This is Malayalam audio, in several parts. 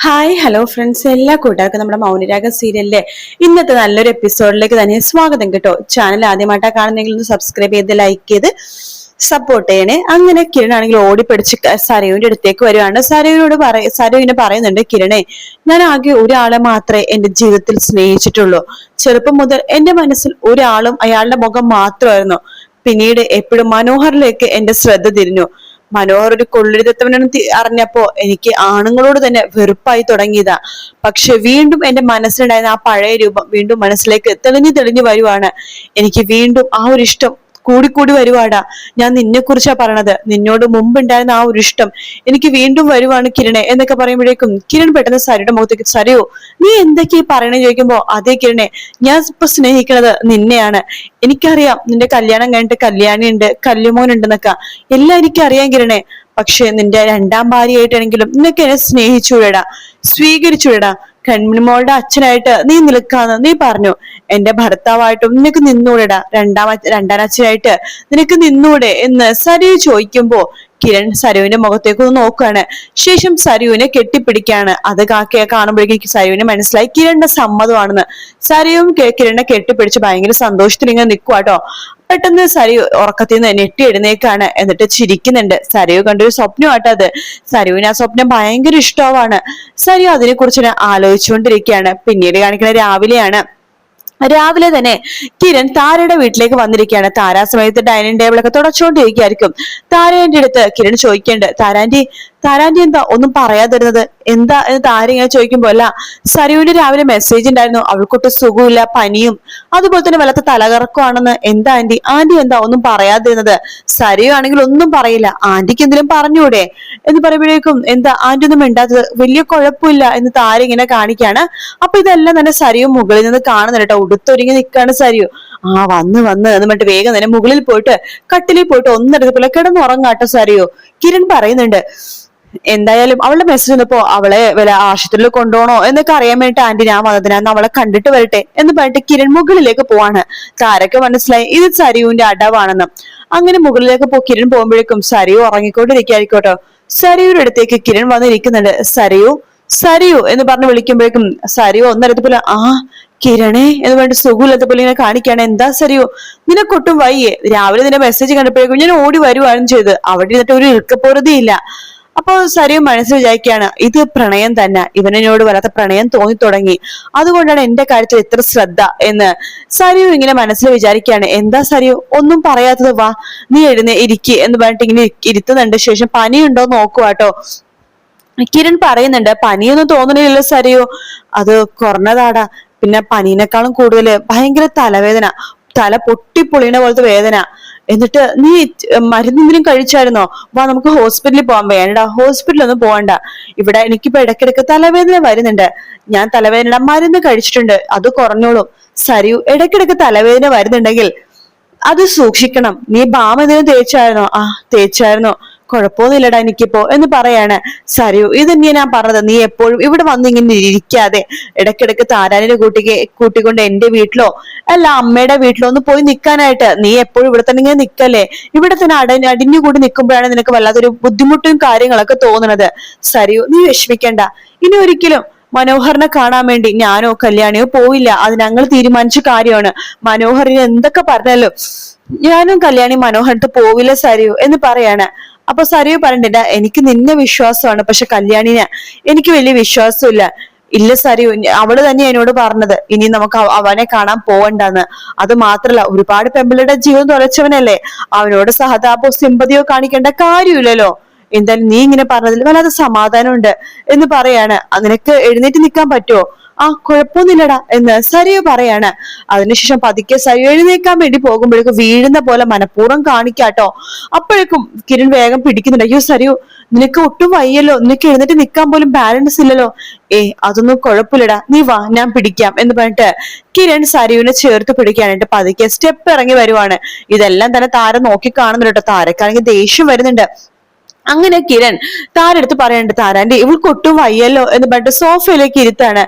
ഹായ് ഹലോ ഫ്രണ്ട്സ്, എല്ലാ കൂട്ടുകാർക്കും നമ്മുടെ മൗനരാഗം സീരിയലിലെ ഇന്നത്തെ നല്ലൊരു എപ്പിസോഡിലേക്ക് തന്നെ സ്വാഗതം കേട്ടോ. ചാനൽ ആദ്യമായിട്ടാണ് കാണുന്നെങ്കിൽ ഒന്ന് സബ്സ്ക്രൈബ് ചെയ്ത് ലൈക്ക് ചെയ്ത് സപ്പോർട്ട് ചെയ്യണേ. അങ്ങനെ കിരൺ ആണെങ്കിൽ ഓടിപ്പിടിച്ച് സരയുവിന്റെ അടുത്തേക്ക് വരുവാണ്. സരയുവിനെ പറയുന്നുണ്ട്, കിരണേ, ഞാൻ ആകെ ഒരാളെ മാത്രമേ എന്റെ ജീവിതത്തിൽ സ്നേഹിച്ചിട്ടുള്ളൂ. ചെറുപ്പം മുതൽ എന്റെ മനസ്സിൽ ഒരാളും അയാളുടെ മുഖം മാത്രമായിരുന്നു. പിന്നീട് എപ്പോഴും മനോഹറിലേക്ക് എന്റെ ശ്രദ്ധ തിരിഞ്ഞു. മനോഹർ ഒരു കൊള്ളരുതത്തവനെന്ന് അറിഞ്ഞപ്പോ എനിക്ക് ആണുങ്ങളോട് തന്നെ വെറുപ്പായി തുടങ്ങിയതാ. പക്ഷെ വീണ്ടും എന്റെ മനസ്സിലുണ്ടായിരുന്ന ആ പഴയ രൂപം വീണ്ടും മനസ്സിലേക്ക് തെളിഞ്ഞു തെളിഞ്ഞു വരുവാണ്. എനിക്ക് വീണ്ടും ആ ഒരു ഇഷ്ടം കൂടിക്കൂടി വരുവാടാ. ഞാൻ നിന്നെ കുറിച്ചാ പറയണത്. നിന്നോട് മുമ്പുണ്ടായിരുന്ന ആ ഒരു ഇഷ്ടം എനിക്ക് വീണ്ടും വരുവാണ് കിരണെ എന്നൊക്കെ പറയുമ്പോഴേക്കും കിരൺ പെട്ടെന്ന് സരിയുടെ മുഖത്തേക്ക്, സരിയോ നീ എന്തൊക്കെയാ പറയണേ ചോദിക്കുമ്പോ, അതേ കിരണെ, ഞാൻ ഇപ്പൊ സ്നേഹിക്കുന്നത് നിന്നെയാണ്. എനിക്കറിയാം നിന്റെ കല്യാണം കഴിഞ്ഞിട്ട് കല്യാണി ഉണ്ട്, കല്ലുമോൻ ഉണ്ടെന്നൊക്കെ എല്ലാം എനിക്കറിയാം കിരണെ. പക്ഷെ നിന്റെ രണ്ടാം ഭാര്യയായിട്ടാണെങ്കിലും നിനക്ക് എന്നെ സ്നേഹിച്ചുവിടാ, സ്വീകരിച്ചുവിടാ. കൺമിണിമോളുടെ അച്ഛനായിട്ട് നീ നിൽക്കാന്ന് നീ പറഞ്ഞു. എന്റെ ഭർത്താവായിട്ടും നിനക്ക് നിന്നൂടെടാ, രണ്ടാം അച്ഛനായിട്ട് നിനക്ക് നിന്നൂടെ എന്ന് സരയു ചോദിക്കുമ്പോ കിരൺ സരുവിന്റെ മുഖത്തേക്ക് ഒന്ന് നോക്കുകയാണ്. ശേഷം സരുവിനെ കെട്ടിപ്പിടിക്കാണ്. അത് കാണുമ്പോഴേക്കും സരുവിന് മനസ്സിലായി കിരണിന്റെ സമ്മതമാണെന്ന്. സരയും കിരണിനെ കെട്ടിപ്പിടിച്ച് ഭയങ്കര സന്തോഷത്തിൽ ഇങ്ങനെ നിൽക്കുവാട്ടോ. പെട്ടെന്ന് സരയു ഉറക്കത്തിൽ നിന്ന് ഞെട്ടി എഴുന്നേക്കാണ്. എന്നിട്ട് ചിരിക്കുന്നുണ്ട്. സരയു കണ്ടൊരു സ്വപ്നമാട്ടോ അത്. സരുവിന് ആ സ്വപ്നം ഭയങ്കര ഇഷ്ടമാണ്. സരയു അതിനെ കുറിച്ച് ആലോചിച്ചുകൊണ്ടിരിക്കുകയാണ്. പിന്നീട് കാണിക്കുന്ന രാവിലെയാണ്. രാവിലെ തന്നെ കിരൺ താരയുടെ വീട്ടിലേക്ക് വന്നിരിക്കുകയാണ്. താര സമയത്ത് ഡൈനിങ് ടേബിളൊക്കെ തുടച്ചുകൊണ്ടിരിക്കുകയായിരിക്കും. താരേന്റെ അടുത്ത് കിരൺ ചോദിക്കേണ്ട, താരാന്റി എന്താ ഒന്നും പറയാതിരുന്നത്, എന്താ എന്ന് താര ഇങ്ങനെ ചോദിക്കുമ്പോ, അല്ല, സരുവിന് രാവിലെ മെസ്സേജ് ഉണ്ടായിരുന്നു, അവൾക്കൊട്ടും സുഖമില്ല, പനിയും അതുപോലെ തന്നെ വല്ലാത്ത തലകറക്കമാണെന്ന്. എന്താ ആന്റി എന്താ ഒന്നും പറയാതിരുന്നത്? സരയു ആണെങ്കിൽ ഒന്നും പറയില്ല. ആന്റിക്ക് എന്തെങ്കിലും പറഞ്ഞൂടെ എന്ന് പറയുമ്പോഴേക്കും, എന്താ ആന്റി ഒന്നും മിണ്ടാത്തത്? വലിയ കുഴപ്പമില്ല എന്ന് താര ഇങ്ങനെ കാണിക്കാണ്. അപ്പൊ ഇതെല്ലാം തന്നെ സരയു മുകളിൽ നിന്ന് കാണുന്നുണ്ട് കേട്ടോ. ഉടുത്തൊരുങ്ങി നിൽക്കാണ് സരയു. വന്ന് എന്നിട്ട് വേഗം തന്നെ മുകളിൽ പോയിട്ട് കട്ടിലിൽ പോയിട്ട് ഒന്നെടുത്തപ്പോലെ കിടന്നുറങ്ങാട്ടോ സരയു. കിരൺ പറയുന്നുണ്ട്, എന്തായാലും അവളുടെ മെസ്സേജ് വന്നപ്പോ അവളെ വല്ല ആശുപത്രിയിൽ കൊണ്ടുപോകണോ എന്നൊക്കെ അറിയാൻ വേണ്ടിട്ട് ആന്റി ഞാൻ വന്നതിനാന്ന് അവളെ കണ്ടിട്ട് വരട്ടെ എന്ന് പറഞ്ഞിട്ട് കിരൺ മുകളിലേക്ക് പോവാണ്. താരക്ക് മനസ്സിലായി ഇത് സരയുവിന്റെ അടവാണെന്ന്. അങ്ങനെ മുകളിലേക്ക് കിരൺ പോകുമ്പോഴേക്കും സരയു ഉറങ്ങിക്കൊണ്ടിരിക്കായിരിക്കോട്ടോ. സരയുടെ അടുത്തേക്ക് കിരൺ വന്നിരിക്കുന്നുണ്ട്. സരയു എന്ന് പറഞ്ഞ് വിളിക്കുമ്പോഴേക്കും സരയു ഒന്നരത്തപ്പോലെ, കിരണേ എന്ന് പറഞ്ഞിട്ട് സുഖമില്ലാത്ത പോലെ ഇങ്ങനെ കാണിക്കാണ്. എന്താ സരയു, നിനക്കൊട്ടും വയ്യേ? രാവിലെ നിന്റെ മെസ്സേജ് കണ്ടപ്പോഴേക്കും ഞാൻ ഓടി വരുവാനും ചെയ്ത്. അവിടെ ഇരുന്നിട്ട് ഒരു ഇറുക്കപ്പൊറുതിയില്ല. അപ്പൊ സരയു മനസ്സിൽ വിചാരിക്കുകയാണ്, ഇത് പ്രണയം തന്നെ, ഇവനോട് വല്ലാത്ത പ്രണയം തോന്നി തുടങ്ങി, അതുകൊണ്ടാണ് എന്റെ കാര്യത്തിൽ ഇത്ര ശ്രദ്ധ എന്ന് സരയു ഇങ്ങനെ മനസ്സിൽ വിചാരിക്കുകയാണ്. എന്താ സരയു ഒന്നും പറയാത്തത്? വാ, നീ ഇരിക്ക് എന്ന് പറഞ്ഞിട്ട് ഇങ്ങനെ ഇരുത്തുന്നുണ്ട്. ശേഷം പനിയുണ്ടോ നോക്കുവാട്ടോ. കിരൺ പറയുന്നുണ്ട്, പനിയൊന്നും തോന്നണില്ലല്ലോ സരയു, അത് കുറഞ്ഞതാടാ. പിന്നെ പനീനേക്കാളും കൂടുതൽ ഭയങ്കര തലവേദന, തല പൊട്ടിപ്പൊളിയണ പോലത്തെ വേദന. എന്നിട്ട് നീ മരുന്നെന്തെങ്കിലും കഴിച്ചായിരുന്നോ? വാ, നമുക്ക് ഹോസ്പിറ്റലിൽ പോകാൻ. വേണ്ട, ഹോസ്പിറ്റലൊന്നും പോകണ്ട. ഇവിടെ എനിക്കിപ്പോ ഇടയ്ക്കിടയ്ക്ക് തലവേദന വരുന്നുണ്ട്. ഞാൻ തലവേദന മരുന്ന് കഴിച്ചിട്ടുണ്ട്, അത് കുറഞ്ഞോളും. സരയു, ഇടയ്ക്കിടയ്ക്ക് തലവേദന വരുന്നുണ്ടെങ്കിൽ അത് സൂക്ഷിക്കണം. നീ ബാം എന്തെങ്കിലും തേച്ചായിരുന്നോ? തേച്ചായിരുന്നോ? കുഴപ്പമൊന്നുമില്ലടാ എനിക്കിപ്പോ എന്ന് പറയാണ് സരയു. ഇത് തന്നെയാ ഞാൻ പറഞ്ഞത്, നീ എപ്പോഴും ഇവിടെ വന്ന് ഇങ്ങനെ ഇരിക്കാതെ ഇടയ്ക്കിടയ്ക്ക് താരാനിനെ കൂട്ടിക്കൊണ്ട് എന്റെ വീട്ടിലോ അല്ല അമ്മയുടെ വീട്ടിലോ ഒന്ന് പോയി നിൽക്കാനായിട്ട്. നീ എപ്പോഴും ഇവിടെ തന്നെ ഇങ്ങനെ നിക്കല്ലേ? ഇവിടെ തന്നെ അടിഞ്ഞുകൂടി നിൽക്കുമ്പോഴാണ് നിനക്ക് വല്ലാത്തൊരു ബുദ്ധിമുട്ടും കാര്യങ്ങളൊക്കെ തോന്നുന്നത്. സരയു, നീ വിഷമിക്കണ്ട. ഇനി ഒരിക്കലും മനോഹറിനെ കാണാൻ വേണ്ടി ഞാനോ കല്യാണിയോ പോയില്ല. അത് ഞങ്ങൾ തീരുമാനിച്ച കാര്യമാണ്. മനോഹറിന് എന്തൊക്കെ പറഞ്ഞാലും ഞാനും കല്യാണി മനോഹരത്ത് പോവില്ല സരയു എന്ന് പറയാണ്. അപ്പൊ സരയു പറഞ്ഞില്ല, എനിക്ക് നിന്നെ വിശ്വാസമാണ്, പക്ഷെ കല്യാണിനെ എനിക്ക് വലിയ വിശ്വാസമില്ല. ഇല്ല സരയു, അവള് തന്നെ എന്നോട് പറഞ്ഞത് ഇനി നമുക്ക് അവനെ കാണാൻ പോവണ്ടെന്ന്. അത് മാത്രല്ല, ഒരുപാട് പെമ്പിളുടെ ജീവൻ തുലച്ചവനല്ലേ, അവനോട് സഹതാപോ സിമ്പതിയോ കാണിക്കേണ്ട കാര്യമില്ലല്ലോ. എന്തായാലും നീ ഇങ്ങനെ പറഞ്ഞതിൽ വല്ലാതെ സമാധാനമുണ്ട് എന്ന് പറയാണ്. നിനക്ക് എഴുന്നേറ്റ് നിൽക്കാൻ പറ്റുമോ? കുഴപ്പമൊന്നുമില്ലടാ എന്ന് സരയു പറയാണ്. അതിനുശേഷം പതുക്കെ സരയു എഴുന്നേക്കാൻ വേണ്ടി പോകുമ്പോഴേക്കും വീഴുന്ന പോലെ മനഃപൂർവ്വം കാണിക്കാട്ടോ. അപ്പോഴേക്കും കിരൺ വേഗം പിടിക്കുന്നുണ്ട്. അയ്യോ സരയു, നിനക്ക് ഒട്ടും വയ്യല്ലോ, നിനക്ക് എഴുന്നേറ്റ് നിൽക്കാൻ പോലും ബാലൻസ് ഇല്ലല്ലോ. അതൊന്നും കുഴപ്പമില്ലടാ, നീ വാ, ഞാൻ പിടിക്കാം എന്ന് പറഞ്ഞിട്ട് കിരൺ സരയുവിനെ ചേർത്ത് പിടിക്കാനായിട്ട് പതുക്കെ സ്റ്റെപ്പ് ഇറങ്ങി വരുവാണ്. ഇതെല്ലാം തന്നെ താര നോക്കി കാണുന്നുണ്ട് കേട്ടോ. താരക്കാണെങ്കിൽ ദേഷ്യം വരുന്നുണ്ട്. അങ്ങനെ കിരൺ താരെടുത്ത് പറയണ്ട്, താരാന്റെ ഇവൾക്ക് ഒട്ടും വയ്യല്ലോ എന്ന് പറഞ്ഞിട്ട് സോഫയിലേക്ക് ഇരുത്താണ്.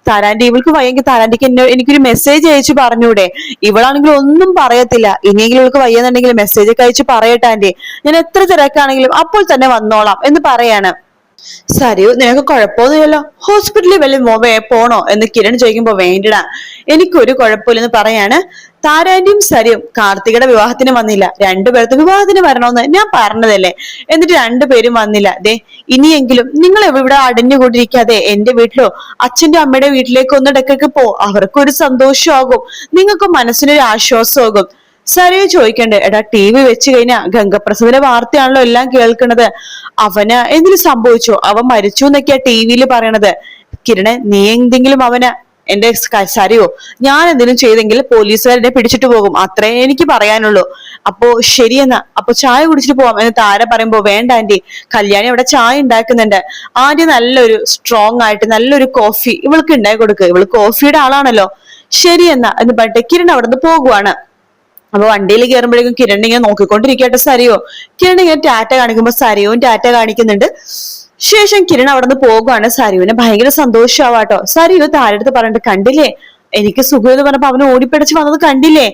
താരാന്റെ ഇവൾക്ക് വയ്യെങ്കിൽ താരാന്റിക്ക് എനിക്കൊരു മെസ്സേജ് അയച്ചു പറഞ്ഞൂടെ? ഇവളാണെങ്കിൽ ഒന്നും പറയത്തില്ല. ഇനിയെങ്കിലും ഇവൾക്ക് വയ്യെന്നുണ്ടെങ്കിൽ മെസ്സേജ് ഒക്കെ അയച്ചു പറയട്ടെ ആന്റി, ഞാൻ എത്ര തിരക്കാണെങ്കിലും അപ്പോൾ തന്നെ വന്നോളാം എന്ന് പറയാണ്. സരയു നിനക്ക് കുഴപ്പമൊന്നുമില്ലല്ലോ, ഹോസ്പിറ്റലിൽ വല്ല പോണോ എന്ന് കിരൺ ചോദിക്കുമ്പോ വേണ്ടടാ എനിക്കൊരു കുഴപ്പമില്ലെന്ന് പറയാണ്. താരാന്റിയും സരിയും കാർത്തികയുടെ വിവാഹത്തിന് വന്നില്ല, രണ്ടുപേർക്കും വിവാഹത്തിന് വരണമെന്ന് ഞാൻ പറഞ്ഞതല്ലേ, എന്നിട്ട് രണ്ടുപേരും വന്നില്ല. ദേ ഇനിയെങ്കിലും നിങ്ങൾ ഇവിടെ അടഞ്ഞുകൊണ്ടിരിക്കാതെ എന്റെ വീട്ടിലോ അച്ഛന്റെ അമ്മയുടെ വീട്ടിലേക്ക് ഒന്ന് ഇടയ്ക്കൊക്കെ പോ, അവർക്കൊരു സന്തോഷമാകും, നിങ്ങൾക്ക് മനസ്സിനൊരു ആശ്വാസമാകും. സരയു ചോദിക്കണ്ടേ, എടാ TV വെച്ച് കഴിഞ്ഞാ ഗംഗപ്രസാദിന്റെ വാർത്തയാണല്ലോ എല്ലാം കേൾക്കണത്, അവന് എന്തിനു സംഭവിച്ചു, അവൻ മരിച്ചു എന്നൊക്കെയാ TV പറയണത്. കിരണെ നീ എന്തെങ്കിലും അവന് എന്റെ സരയോ ഞാൻ എന്തെങ്കിലും ചെയ്തെങ്കിൽ പോലീസുകാരെ പിടിച്ചിട്ട് പോകും, അത്രേ എനിക്ക് പറയാനുള്ളൂ. അപ്പോ ശരിയെന്നാ, അപ്പൊ ചായ കുടിച്ചിട്ട് പോവാം എന്ന് താര പറയുമ്പോ വേണ്ട ആന്റി, കല്യാണി അവിടെ ചായ ഉണ്ടാക്കുന്നുണ്ട്, ആന്റി നല്ലൊരു സ്ട്രോങ് ആയിട്ട് നല്ലൊരു കോഫി ഇവൾക്ക് ഉണ്ടാക്കി കൊടുക്കുക, ഇവള് കോഫിയുടെ ആളാണല്ലോ. ശരിയെന്നാ എന്ന് പറഞ്ഞിട്ട് കിരൺ അവിടെ നിന്ന് പോകുവാണ്. അപ്പൊ വണ്ടിയിൽ കയറുമ്പോഴേക്കും കിരൺ ഇങ്ങനെ നോക്കിക്കൊണ്ടിരിക്കട്ടെ സരിയോ. കിരൺ ഇങ്ങനെ ടാറ്റ കാണിക്കുമ്പോ സരിയും ടാറ്റ കാണിക്കുന്നുണ്ട്. ശേഷം കിരൺ അവിടെ നിന്ന് പോകുവാണ്. സരിയുവിന് ഭയങ്കര സന്തോഷമാവാട്ടോ. സരിയു താരടുത്ത് പറഞ്ഞിട്ട് കണ്ടില്ലേ എനിക്ക് സുഖം എന്ന് പറഞ്ഞപ്പോ അവന് ഓടിപ്പിടിച്ച് വന്നത് കണ്ടില്ലേ,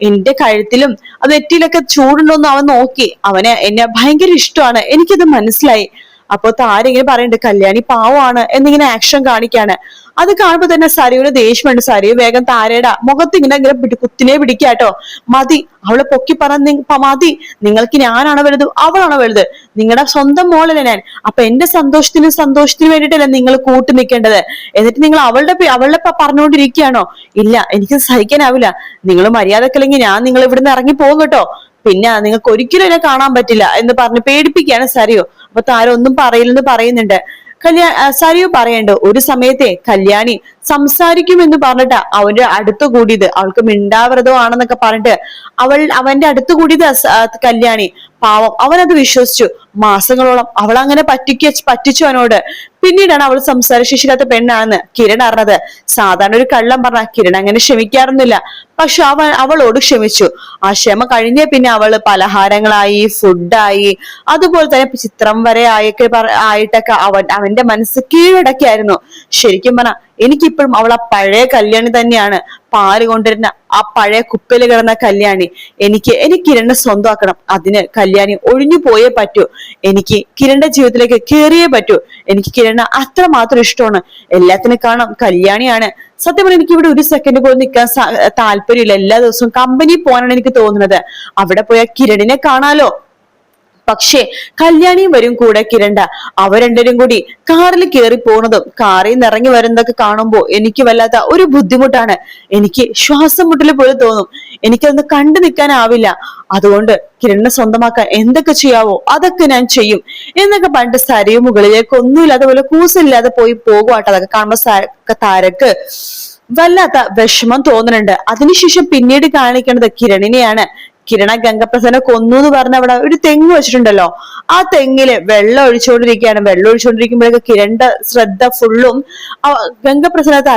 എന്റെ കഴുത്തിലും അത് നെറ്റിയിലൊക്കെ ചൂടുണ്ടോന്ന് അവൻ നോക്കി, അവന് എന്നെ ഭയങ്കര ഇഷ്ടമാണ്, എനിക്കത് മനസ്സിലായി. അപ്പൊ താര ഇങ്ങനെ പറയുന്നുണ്ട് കല്യാണി പാവമാണ് എന്നിങ്ങനെ ആക്ഷൻ കാണിക്കാണ്. അത് കാണുമ്പോ തന്നെ സരിയുവിന് ദേഷ്യമുണ്ട്. സരിയു വേഗം താരയുടെ മുഖത്ത് ഇങ്ങനെ കുത്തിനെ പിടിക്കാട്ടോ. മതി, അവളെ പൊക്കി മതി, നിങ്ങൾക്ക് ഞാനാണ് വലുത് അവളാണോ വലുത്, നിങ്ങളുടെ സ്വന്തം മോളല്ലേ ഞാൻ, അപ്പൊ എന്റെ സന്തോഷത്തിന് വേണ്ടിയിട്ടല്ല നിങ്ങൾ കൂട്ടു നിൽക്കേണ്ടത്, എന്നിട്ട് നിങ്ങൾ അവളുടെ പറഞ്ഞുകൊണ്ടിരിക്കുകയാണോ? ഇല്ല, എനിക്ക് സഹിക്കാനാവില്ല, നിങ്ങൾ മര്യാദക്കല്ലെങ്കിൽ ഞാൻ നിങ്ങൾ ഇവിടുന്ന് ഇറങ്ങി പോകും കേട്ടോ, പിന്നെ നിങ്ങൾക്ക് ഒരിക്കലും എന്നെ കാണാൻ പറ്റില്ല എന്ന് പറഞ്ഞ് പേടിപ്പിക്കുകയാണ് സരിയു. അപ്പൊ താര ഒന്നും പറയില്ലെന്ന് പറയുന്നുണ്ട്. സരിയു പറയണ്ടോ ഒരു സമയത്തെ കല്യാണി സംസാരിക്കുമെന്ന് പറഞ്ഞിട്ട് അവന്റെ അടുത്ത് കൂടിയത്, അവൾക്ക് മിണ്ടാവ്രതം ആണെന്നൊക്കെ പറഞ്ഞിട്ട് അവന്റെ അടുത്ത് കൂടിയത് കല്യാണി. പാവം അവനത് വിശ്വസിച്ചു. മാസങ്ങളോളം അവൾ അങ്ങനെ പറ്റിച്ചു അവനോട്. പിന്നീടാണ് അവൾ സംസാരശേഷിയില്ലാത്ത പെണ്ണാണെന്ന് കിരൺ അറിഞ്ഞത്. സാധാരണ ഒരു കള്ളം പറഞ്ഞ കിരൺ അങ്ങനെ ക്ഷമിക്കാറൊന്നുമില്ല, പക്ഷെ അവളോട് ക്ഷമിച്ചു. ആ ക്ഷമ കഴിഞ്ഞ പിന്നെ അവള് പലഹാരങ്ങളായി, ഫുഡായി, അതുപോലെ തന്നെ ചിത്രം വരെ ആയിട്ടൊക്കെ അവന്റെ മനസ്സ് കീഴടക്കിയായിരുന്നു. ശരിക്കും പറഞ്ഞ എനിക്കിപ്പോഴും അവൾ ആ പഴയ കല്യാണി തന്നെയാണ്, പാല് കൊണ്ടിരുന്ന ആ പഴയ കുപ്പയില് കിടന്ന കല്യാണി. എനിക്ക് കിരണിനെ സ്വന്തമാക്കണം, അതിന് കല്യാണി ഒഴിഞ്ഞു പോയേ പറ്റൂ, എനിക്ക് കിരണിന്റെ ജീവിതത്തിലേക്ക് കയറിയേ പറ്റൂ, എനിക്ക് കിരണ് അത്രമാത്രം ഇഷ്ടമാണ്, എല്ലാത്തിനും കാണാം കല്യാണിയാണ്. സത്യം പറഞ്ഞാൽ എനിക്ക് ഇവിടെ ഒരു സെക്കൻഡ് പോലും നിൽക്കാൻ താല്പര്യമില്ല, എല്ലാ ദിവസവും കമ്പനി പോകാനാണ് എനിക്ക് തോന്നുന്നത്, അവിടെ പോയാൽ കിരണിനെ കാണാലോ. പക്ഷേ കല്യാണിയും വരും കൂടെ കിരണ്ട. അവർ രണ്ടുപേരും കൂടി കാറിൽ കയറി പോകുന്നതും കാറിൽ നിന്ന് ഇറങ്ങി വരുന്നതൊക്കെ കാണുമ്പോ എനിക്ക് വല്ലാത്ത ഒരു ബുദ്ധിമുട്ടാണ്, എനിക്ക് ശ്വാസം മുട്ടല് പോലെ തോന്നും, എനിക്കതൊന്ന് കണ്ടു നിൽക്കാനാവില്ല. അതുകൊണ്ട് കിരണിനെ സ്വന്തമാക്കാൻ എന്തൊക്കെ ചെയ്യാവോ അതൊക്കെ ഞാൻ ചെയ്യും എന്നൊക്കെ പറഞ്ഞിട്ട് സരയും മുകളിലേക്ക് ഒന്നുമില്ലാതെ പോലെ കൂസില്ലാതെ പോകുവാട്ടോ. അതൊക്കെ കാണുമ്പോ താരക്ക് വല്ലാത്ത വിഷമം തോന്നുന്നുണ്ട്. അതിനുശേഷം പിന്നീട് കാണിക്കേണ്ടത് കിരണിനെയാണ്. കിരണ ഗംഗപ്രസാദിനെ കൊന്നു എന്ന് പറഞ്ഞ അവിടെ ഒരു തെങ്ങ് വെച്ചിട്ടുണ്ടല്ലോ, ആ തെങ്ങില് വെള്ളം ഒഴിച്ചുകൊണ്ടിരിക്കുകയാണ്. വെള്ളം ഒഴിച്ചുകൊണ്ടിരിക്കുമ്പോഴൊക്കെ കിരണിന്റെ ശ്രദ്ധ ഫുള്ളും ഗംഗപ്രസാദെ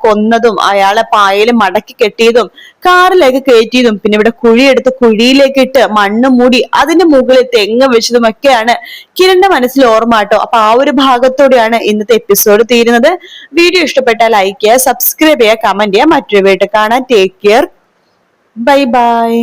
കൊന്നതും അയാളെ പായല് മടക്കി കെട്ടിയതും കാറിലേക്ക് കയറ്റിയതും പിന്നെ ഇവിടെ കുഴിയെടുത്ത് കുഴിയിലേക്ക് ഇട്ട് മണ്ണ് മൂടി അതിന്റെ മുകളിൽ തെങ്ങ് വെച്ചതും ഒക്കെയാണ് കിരണിന്റെ മനസ്സിൽ ഓർമ്മ കേട്ടോ. അപ്പൊ ആ ഒരു ഭാഗത്തോടെയാണ് ഇന്നത്തെ എപ്പിസോഡ് തീരുന്നത്. വീഡിയോ ഇഷ്ടപ്പെട്ടാൽ ലൈക്ക് ചെയ്യുക, സബ്സ്ക്രൈബ് ചെയ്യുക, കമന്റ് ചെയ്യുക. മറ്റൊരു വീട്ടിൽ കാണാൻ. Take care, bye bye.